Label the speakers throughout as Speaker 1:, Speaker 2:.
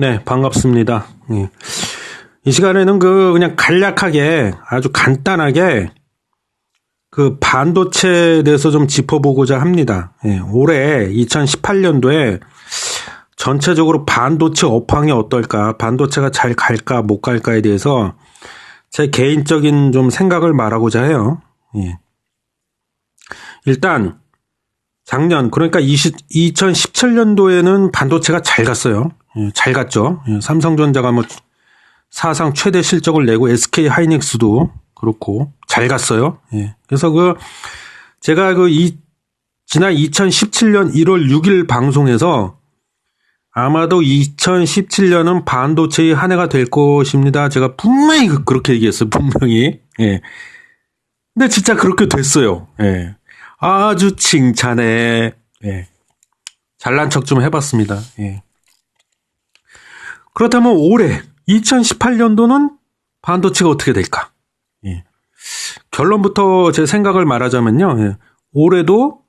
Speaker 1: 네, 반갑습니다. 예. 이 시간에는 그냥 간략하게 아주 간단하게 그 반도체에 대해서 좀 짚어보고자 합니다. 예, 올해 2018년도에 전체적으로 반도체 업황이 어떨까, 반도체가 잘 갈까 못 갈까에 대해서 제 개인적인 좀 생각을 말하고자 해요. 예. 일단 작년, 그러니까 2017년도에는 반도체가 잘 갔어요. 예, 잘 갔죠. 예, 삼성전자가 뭐 사상 최대 실적을 내고 SK 하이닉스도 그렇고 잘 갔어요. 예. 그래서 제가 지난 2017년 1월 6일 방송에서 아마도 2017년은 반도체의 한 해가 될 것입니다. 제가 분명히 그렇게 얘기했어요. 분명히. 예. 근데 진짜 그렇게 됐어요. 예. 아주 칭찬해. 예. 잘난 척 좀 해봤습니다. 예. 그렇다면 올해 2018년도는 반도체가 어떻게 될까? 예. 결론부터 제 생각을 말하자면요. 예. 올해도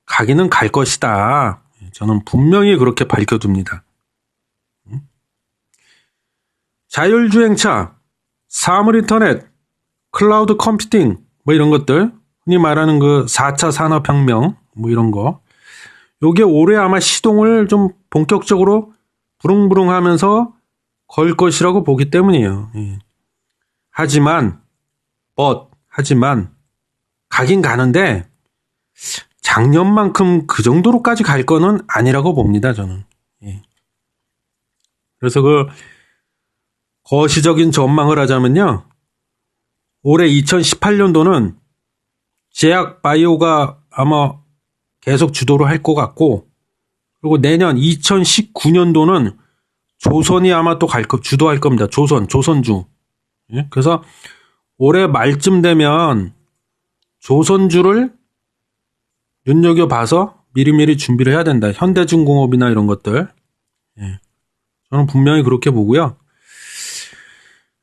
Speaker 1: 가기는 갈 것이다. 저는 분명히 그렇게 밝혀둡니다. 자율주행차, 사물인터넷, 클라우드 컴퓨팅 뭐 이런 것들, 흔히 말하는 그 4차 산업혁명 뭐 이런 거, 요게 올해 아마 시동을 좀 본격적으로 부릉부릉 하면서 걸 것이라고 보기 때문이에요. 예. 하지만 가긴 가는데 작년만큼 그 정도로까지 갈 거는 아니라고 봅니다, 저는. 예. 그래서 거시적인 전망을 하자면요. 올해 2018년도는 제약 바이오가 아마 계속 주도를 할 것 같고, 그리고 내년 2019년도는 조선이 아마 또 주도할 겁니다. 조선주. 예? 그래서 올해 말쯤 되면 조선주를 눈여겨봐서 미리미리 준비를 해야 된다. 현대중공업이나 이런 것들. 예. 저는 분명히 그렇게 보고요.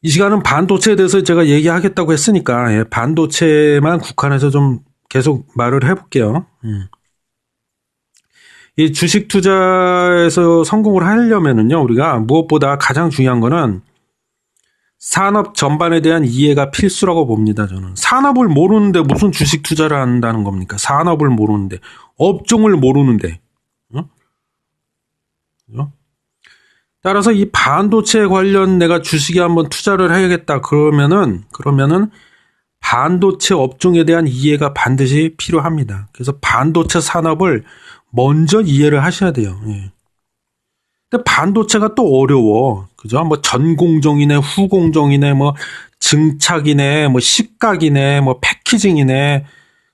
Speaker 1: 이 시간은 반도체에 대해서 제가 얘기하겠다고 했으니까, 예, 반도체만 국한해서 좀 계속 말을 해볼게요. 이 주식 투자에서 성공을 하려면은요, 우리가 무엇보다 가장 중요한 거는 산업 전반에 대한 이해가 필수라고 봅니다, 저는. 산업을 모르는데 무슨 주식 투자를 한다는 겁니까? 산업을 모르는데, 업종을 모르는데. 따라서 이 반도체 관련 내가 주식에 한번 투자를 해야겠다 그러면은 반도체 업종에 대한 이해가 반드시 필요합니다. 그래서 반도체 산업을 먼저 이해를 하셔야 돼요. 예. 근데 반도체가 또 어려워. 그죠? 뭐 전공정이네, 후공정이네, 뭐 증착이네, 뭐 식각이네, 뭐 패키징이네.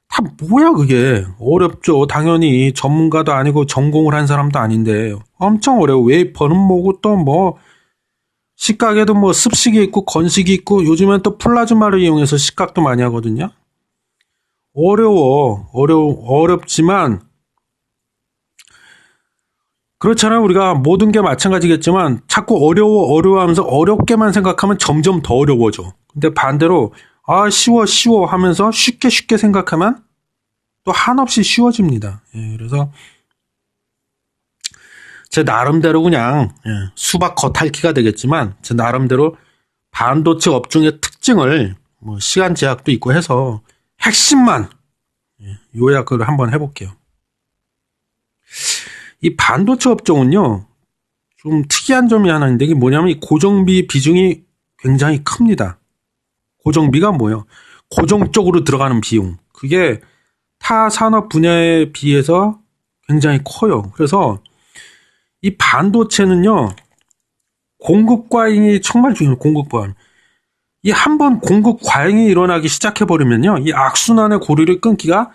Speaker 1: 다 뭐야 그게. 어렵죠. 당연히 전문가도 아니고 전공을 한 사람도 아닌데 엄청 어려워. 웨이퍼는 뭐고 또 뭐 식각에도 뭐 습식이 있고 건식이 있고 요즘엔 또 플라즈마를 이용해서 식각도 많이 하거든요. 어렵지만 그렇잖아요. 우리가 모든 게 마찬가지겠지만 자꾸 어려워하면서 어렵게만 생각하면 점점 더 어려워져. 근데 반대로 쉬워 하면서 쉽게 생각하면 또 한없이 쉬워집니다. 예, 그래서 제 나름대로 그냥 수박 겉핥기가 되겠지만 제 나름대로 반도체 업종의 특징을 뭐 시간 제약도 있고 해서 핵심만 요약을 한번 해볼게요. 이 반도체 업종은요, 좀 특이한 점이 하나 있는데 이게 뭐냐면 이 고정비 비중이 굉장히 큽니다. 고정비가 뭐예요? 고정 쪽으로 들어가는 비용. 그게 타 산업 분야에 비해서 굉장히 커요. 그래서 이 반도체는요, 공급 과잉이 정말 중요해요. 공급 과잉. 이 한번 공급 과잉이 일어나기 시작해버리면요, 이 악순환의 고리를 끊기가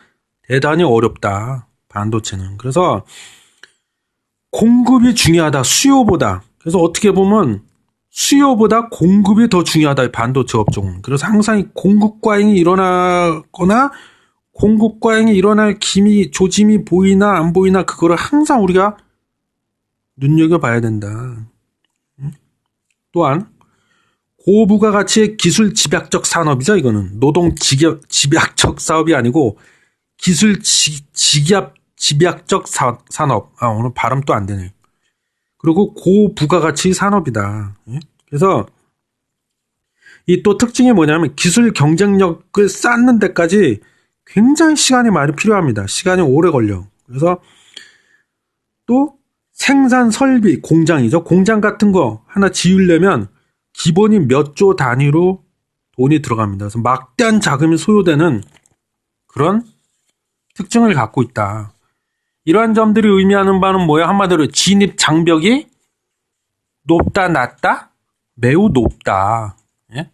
Speaker 1: 대단히 어렵다. 반도체는. 그래서 공급이 중요하다. 수요보다. 그래서 어떻게 보면 수요보다 공급이 더 중요하다. 반도체 업종은. 그래서 항상 이 공급 과잉이 일어나거나 공급 과잉이 일어날 조짐이 보이나 안 보이나 그거를 항상 우리가 눈여겨봐야 된다. 또한 고부가 가치의 기술 집약적 산업이죠. 이거는 노동 집약적 사업이 아니고 기술 집약적 산업. 오늘 발음 또 안 되네. 그리고 고부가가치 산업이다. 예? 그래서 이 또 특징이 뭐냐면 기술 경쟁력을 쌓는 데까지 굉장히 시간이 많이 필요합니다. 시간이 오래 걸려. 그래서 또 생산 설비, 공장이죠. 공장 같은 거 하나 지으려면 기본이 몇 조 단위로 돈이 들어갑니다. 그래서 막대한 자금이 소요되는 그런 특징을 갖고 있다. 이러한 점들이 의미하는 바는 뭐야? 한마디로 진입 장벽이 높다, 낮다? 매우 높다. 예?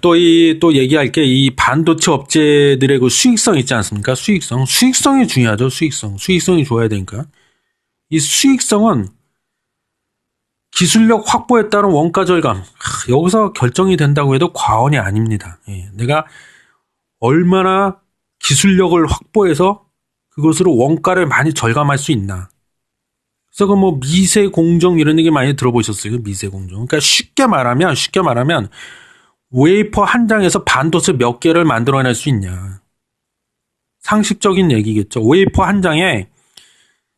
Speaker 1: 또 얘기할 게 이 반도체 업체들의 그 수익성 있지 않습니까? 수익성이 중요하죠. 수익성이 좋아야 되니까. 이 수익성은 기술력 확보에 따른 원가 절감, 여기서 결정이 된다고 해도 과언이 아닙니다. 예, 내가 얼마나 기술력을 확보해서 그것으로 원가를 많이 절감할 수 있나. 그래서 그 뭐 미세 공정 이런 얘기 많이 들어보셨어요. 미세 공정. 그러니까 쉽게 말하면 웨이퍼 한 장에서 반도체 몇 개를 만들어낼 수 있냐. 상식적인 얘기겠죠. 웨이퍼 한 장에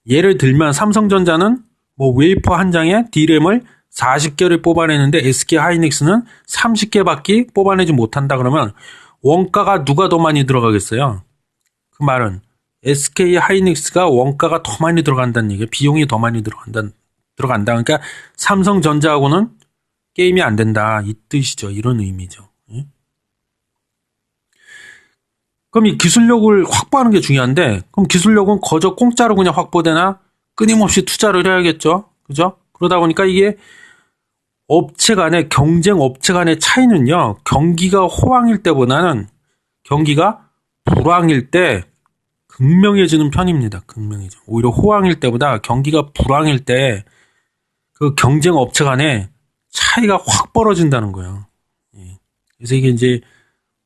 Speaker 1: 예를 들면 삼성전자는 뭐 웨이퍼 한 장에 D램을 40개를 뽑아내는데 SK 하이닉스는 30개밖에 뽑아내지 못한다 그러면 원가가 누가 더 많이 들어가겠어요? 그 말은 SK 하이닉스가 원가가 더 많이 들어간다는 얘기예요. 비용이 더 많이 들어간다. 그러니까 삼성전자하고는 게임이 안 된다. 이 뜻이죠. 이런 의미죠. 그럼 이 기술력을 확보하는 게 중요한데 그럼 기술력은 거저 공짜로 그냥 확보되나? 끊임없이 투자를 해야겠죠. 그죠? 그러다 보니까 이게 경쟁 업체 간의 차이는요, 경기가 호황일 때보다는 경기가 불황일 때 극명해지는 편입니다. 극명해져. 오히려 호황일 때보다 경기가 불황일 때 그 경쟁 업체 간의 차이가 확 벌어진다는 거예요. 그래서 이게 이제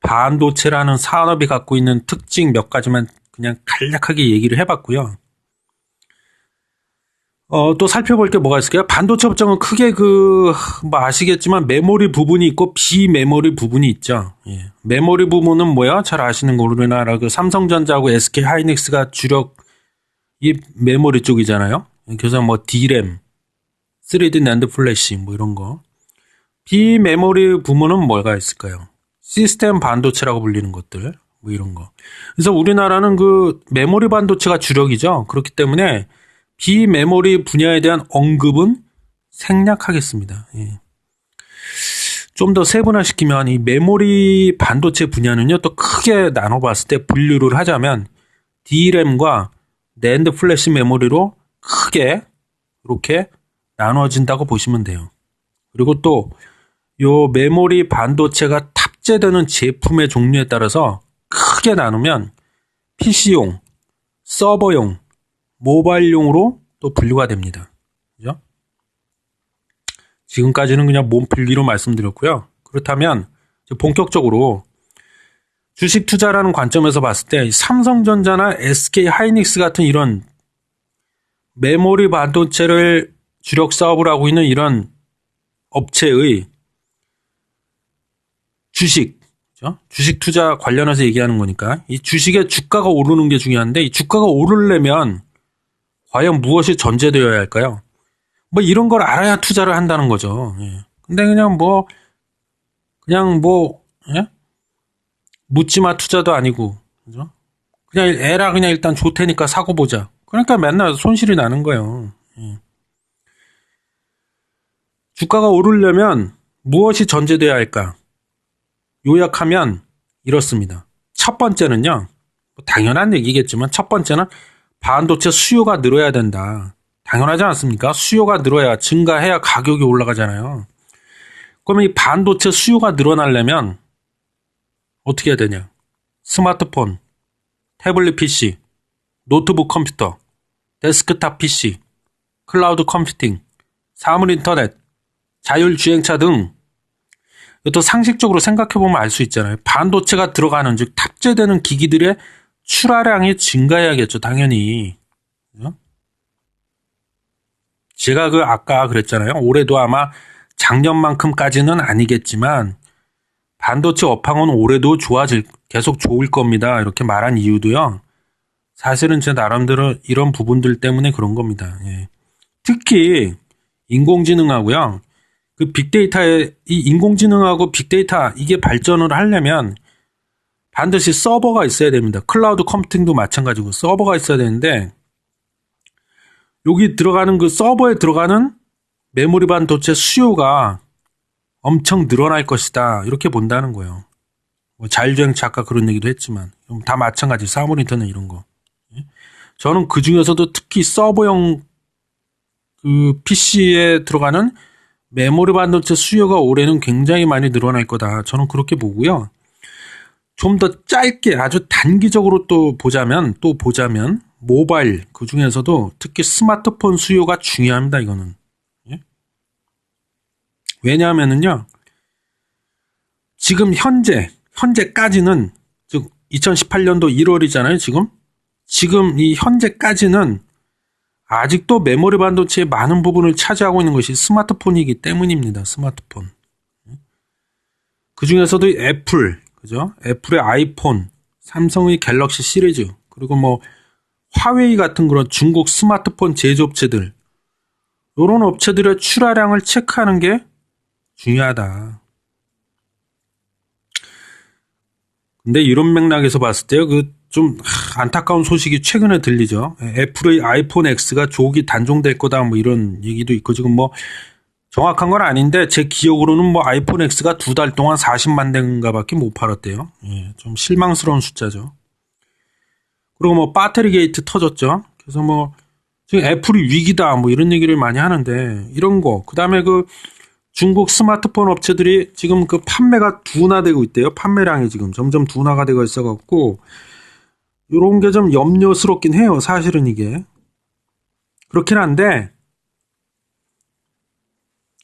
Speaker 1: 반도체라는 산업이 갖고 있는 특징 몇 가지만 그냥 간략하게 얘기를 해봤고요. 또 살펴볼 게 뭐가 있을까요? 반도체 업종은 크게 뭐 아시겠지만 메모리 부분이 있고 비메모리 부분이 있죠. 예. 메모리 부분은 뭐야? 잘 아시는 거로 우리나라 그 삼성전자하고 SK 하이닉스가 주력 이 메모리 쪽이잖아요. 그래서 뭐 D램, 3D 낸드 플래시 뭐 이런 거. 비메모리 부분은 뭐가 있을까요? 시스템 반도체라고 불리는 것들 뭐 이런 거. 그래서 우리나라는 그 메모리 반도체가 주력이죠. 그렇기 때문에 비메모리 분야에 대한 언급은 생략하겠습니다. 예. 좀 더 세분화시키면 이 메모리 반도체 분야는요, 또 크게 나눠봤을 때 분류를 하자면 D램과 낸드 플래시 메모리로 크게 이렇게 나눠진다고 보시면 돼요. 그리고 또 요 메모리 반도체가 탑재되는 제품의 종류에 따라서 크게 나누면 PC용, 서버용, 모바일용으로 또 분류가 됩니다. 그죠? 지금까지는 그냥 몸풀기로 말씀드렸고요. 그렇다면 본격적으로 주식 투자라는 관점에서 봤을 때 삼성전자나 SK 하이닉스 같은 이런 메모리 반도체를 주력 사업을 하고 있는 이런 업체의 주식 투자 관련해서 얘기하는 거니까 이 주식의 주가가 오르는 게 중요한데 이 주가가 오르려면 과연 무엇이 전제되어야 할까요? 뭐 이런 걸 알아야 투자를 한다는 거죠. 예. 근데 예? 묻지마 투자도 아니고, 그죠? 그냥 에라 그냥 일단 좋다니까 사고 보자. 그러니까 맨날 손실이 나는 거예요. 예. 주가가 오르려면 무엇이 전제되어야 할까? 요약하면 이렇습니다. 첫 번째는요, 당연한 얘기겠지만 첫 번째는 반도체 수요가 늘어야 된다. 당연하지 않습니까? 수요가 늘어야 증가해야 가격이 올라가잖아요. 그러면 이 반도체 수요가 늘어나려면 어떻게 해야 되냐? 스마트폰, 태블릿 PC, 노트북 컴퓨터, 데스크탑 PC, 클라우드 컴퓨팅, 사물 인터넷, 자율주행차 등 또 상식적으로 생각해보면 알 수 있잖아요. 반도체가 들어가는 즉 탑재되는 기기들의 출하량이 증가해야겠죠. 당연히. 제가 아까 그랬잖아요. 올해도 아마 작년만큼까지는 아니겠지만 반도체 업황은 올해도 계속 좋을 겁니다. 이렇게 말한 이유도요. 사실은 제 나름대로 이런 부분들 때문에 그런 겁니다. 예. 특히 인공지능하고요. 그 빅데이터의 이 인공지능하고 빅데이터 이게 발전을 하려면 반드시 서버가 있어야 됩니다. 클라우드 컴퓨팅도 마찬가지고 서버가 있어야 되는데 여기 들어가는 그 서버에 들어가는 메모리 반도체 수요가 엄청 늘어날 것이다. 이렇게 본다는 거예요. 뭐 자율주행차 아까 그런 얘기도 했지만 다 마찬가지. 사물 인터넷 이런 거. 저는 그 중에서도 특히 서버용 그 PC에 들어가는 메모리 반도체 수요가 올해는 굉장히 많이 늘어날 거다. 저는 그렇게 보고요. 좀 더 짧게 아주 단기적으로 또 보자면 모바일 그 중에서도 특히 스마트폰 수요가 중요합니다. 이거는. 왜냐하면은요. 지금 현재까지는 즉 2018년도 1월이잖아요. 지금 이 현재까지는 아직도 메모리 반도체의 많은 부분을 차지하고 있는 것이 스마트폰이기 때문입니다. 스마트폰. 그 중에서도 애플, 그죠? 애플의 아이폰, 삼성의 갤럭시 시리즈, 그리고 뭐 화웨이 같은 그런 중국 스마트폰 제조업체들, 이런 업체들의 출하량을 체크하는 게 중요하다. 근데 이런 맥락에서 봤을 때요, 좀 안타까운 소식이 최근에 들리죠. 애플의 아이폰 X가 조기 단종될 거다, 뭐 이런 얘기도 있고, 지금 뭐 정확한 건 아닌데 제 기억으로는 뭐 아이폰 X가 2달 동안 40만 대인가밖에 못 팔았대요. 예, 좀 실망스러운 숫자죠. 그리고 뭐 배터리 게이트 터졌죠. 그래서 뭐 지금 애플이 위기다, 뭐 이런 얘기를 많이 하는데 이런 거. 그다음에 그 중국 스마트폰 업체들이 지금 그 판매가 둔화되고 있대요. 판매량이 지금 점점 둔화가 되고 있어갖고 이런 게 좀 염려스럽긴 해요. 사실은 이게. 그렇긴 한데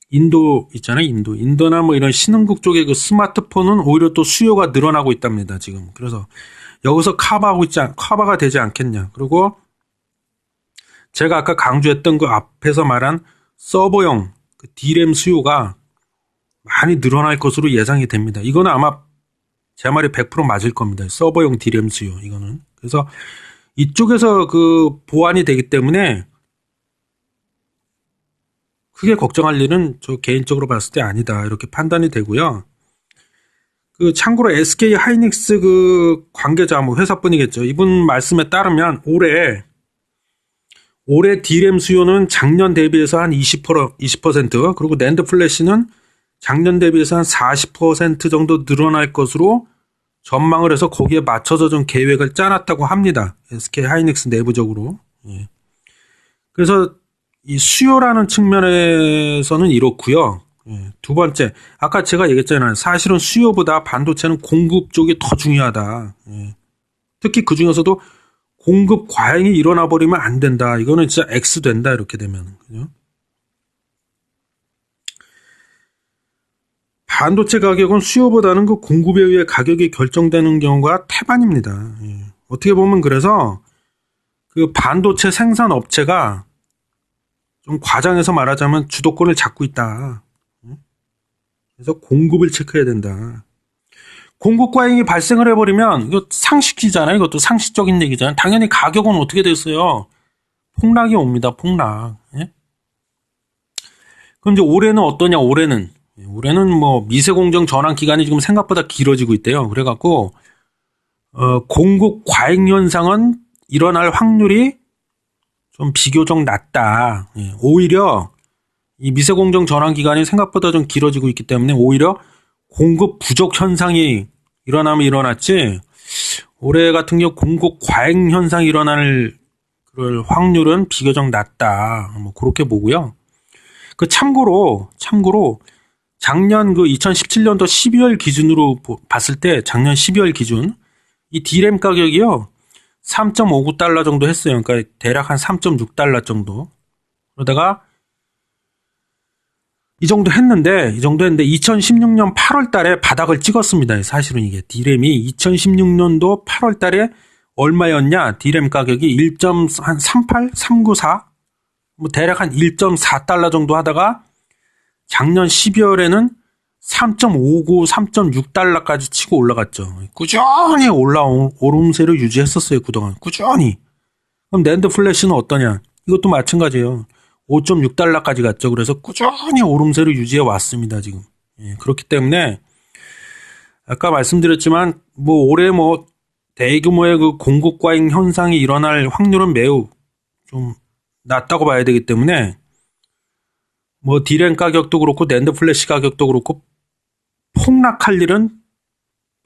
Speaker 1: 인도 있잖아요. 인도나 뭐 이런 신흥국 쪽의 그 스마트폰은 오히려 또 수요가 늘어나고 있답니다. 지금. 그래서 여기서 커버가 되지 않겠냐. 그리고 제가 아까 강조했던 그 앞에서 말한 서버용 그 D램 수요가 많이 늘어날 것으로 예상이 됩니다. 이거는 아마 제 말이 100% 맞을 겁니다. 서버용 D램 수요 이거는. 그래서 이쪽에서 그 보완이 되기 때문에 크게 걱정할 일은 저 개인적으로 봤을 때 아니다. 이렇게 판단이 되고요. 그 참고로 SK 하이닉스 그 관계자 뭐 회사분이겠죠. 이분 말씀에 따르면 올해 D램 수요는 작년 대비해서 한 20% 그리고 낸드 플래시는 작년 대비해서 한 40% 정도 늘어날 것으로 전망을 해서 거기에 맞춰서 좀 계획을 짜놨다고 합니다. SK 하이닉스 내부적으로. 예. 그래서 이 수요라는 측면에서는 이렇고요. 예. 두 번째, 아까 제가 얘기했잖아요. 사실은 수요보다 반도체는 공급 쪽이 더 중요하다. 예. 특히 그 중에서도 공급 과잉이 일어나 버리면 안 된다. 이거는 진짜 X 된다. 이렇게 되면. 그죠? 반도체 가격은 수요보다는 그 공급에 의해 가격이 결정되는 경우가 태반입니다. 예. 어떻게 보면 그래서 그 반도체 생산 업체가 좀 과장해서 말하자면 주도권을 잡고 있다. 그래서 공급을 체크해야 된다. 공급 과잉이 발생을 해버리면 이거 상식이잖아요. 이것도 상식적인 얘기잖아요. 당연히 가격은 어떻게 됐어요? 폭락이 옵니다. 폭락. 예? 그럼 이제 올해는 어떠냐? 올해는 뭐 미세공정 전환 기간이 지금 생각보다 길어지고 있대요. 그래갖고 공급 과잉 현상은 일어날 확률이 좀 비교적 낮다. 예, 오히려 이 미세공정 전환 기간이 생각보다 좀 길어지고 있기 때문에 오히려 공급 부족 현상이 일어나면 일어났지 올해 같은 경우 공급 과잉 현상이 일어날 그럴 확률은 비교적 낮다. 뭐 그렇게 보고요. 그 참고로 작년 그 2017년도 12월 기준으로 봤을 때 작년 12월 기준 이 D램 가격이요. 3.59달러 정도 했어요. 그러니까 대략 한 3.6달러 정도. 그러다가 이 정도 했는데 2016년 8월 달에 바닥을 찍었습니다. 사실은 이게 D램이 2016년도 8월 달에 얼마였냐? D램 가격이 1.38, 394? 뭐 대략 한 1.4달러 정도 하다가 작년 12월에는 3.59, 3.6달러까지 치고 올라갔죠. 꾸준히 올라온 오름세를 유지했었어요. 그동안 꾸준히. 그럼 낸드 플래시는 어떠냐? 이것도 마찬가지예요. 5.6달러까지 갔죠. 그래서 꾸준히 오름세를 유지해 왔습니다, 지금. 예, 그렇기 때문에 아까 말씀드렸지만 뭐 올해 뭐 대규모의 그 공급 과잉 현상이 일어날 확률은 매우 좀 낮다고 봐야 되기 때문에 뭐 디램 가격도 그렇고 낸드 플래시 가격도 그렇고 폭락할 일은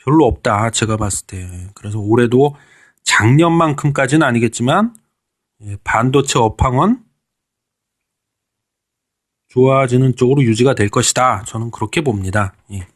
Speaker 1: 별로 없다, 제가 봤을 때. 그래서 올해도 작년만큼까지는 아니겠지만 반도체 업황은 좋아지는 쪽으로 유지가 될 것이다. 저는 그렇게 봅니다. 예.